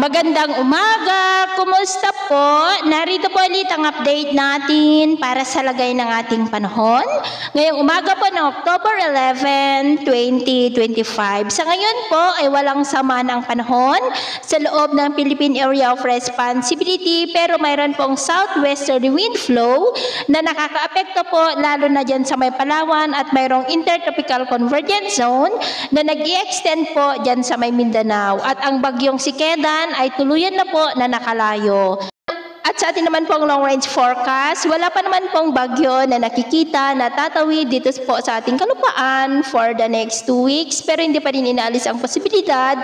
Magandang umaga! Kumusta po? Narito po ulit ang update natin para sa lagay ng ating panahon. Ngayong umaga po ng October 11, 2025. Sa ngayon po ay walang sama ng panahon sa loob ng Philippine Area of Responsibility, pero mayroon pong southwesterly wind flow na nakakaapekto po lalo na dyan sa may Palawan, at mayroong intertropical convergence zone na nag-i-extend po dyan sa may Mindanao. At ang bagyong si Kedan ay tuluyan na po na nakalayo. At sa atin naman pong long range forecast, wala pa naman pong bagyo na nakikita na tatawid dito po sa ating kalupaan for the next 2 weeks. Pero hindi pa rin inaalis ang posibilidad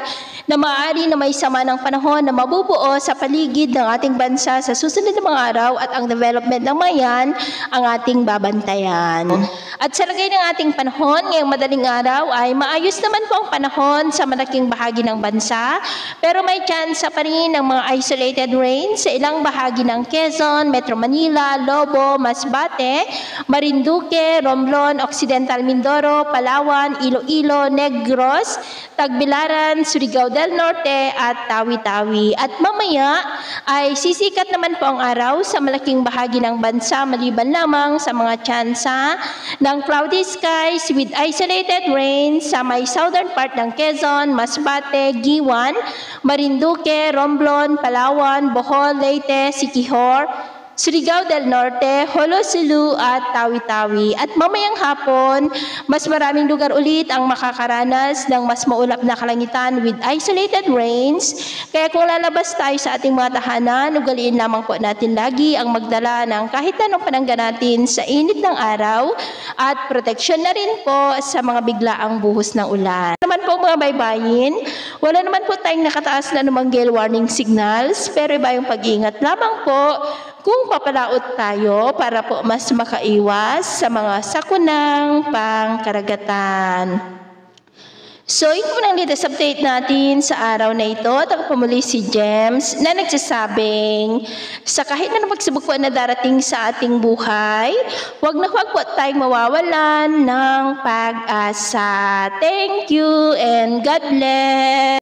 na maaari na may sama ng panahon na mabubuo sa paligid ng ating bansa sa susunod na mga araw, at ang development ng mayan ang ating babantayan. At sa lagay ng ating panahon, ngayong madaling araw ay maayos naman po ang panahon sa malaking bahagi ng bansa, pero may chance pa rin ng mga isolated rain sa ilang bahagi ng Quezon, Metro Manila, Lobo, Masbate, Marinduque, Romblon, Occidental Mindoro, Palawan, Iloilo, Negros, Tagbilaran, Surigao del Norte at Tawi-Tawi. At mamaya ay sisikat naman po ang araw sa malaking bahagi ng bansa, maliban lamang sa mga tsansa ng cloudy skies with isolated rain sa may southern part ng Quezon, Masbate, Giwan, Marinduque, Romblon, Palawan, Bohol, Leyte, Siquijor, Surigao del Norte, Holosulu at Tawi-Tawi. At mamayang hapon, mas maraming lugar ulit ang makakaranas ng mas maulap na kalangitan with isolated rains. Kaya kung lalabas tayo sa ating mga tahanan, ugaliin lamang po natin lagi ang magdala ng kahit anong panangga natin sa init ng araw, at proteksyon na rin po sa mga biglaang buhos ng ulan. Naman po mga baybayin, wala naman po tayong nakataas na anumang gale warning signals, pero iba yung pag-iingat lamang po kung papalaot tayo para po mas makaiwas sa mga sakunang pangkaragatan. So, ito po ang latest update natin sa araw na ito. At ako pumuli si James na nagsasabing sa kahit na pagsubok po na darating sa ating buhay, huwag na huwag po tayong mawawalan ng pag-asa. Thank you and God bless!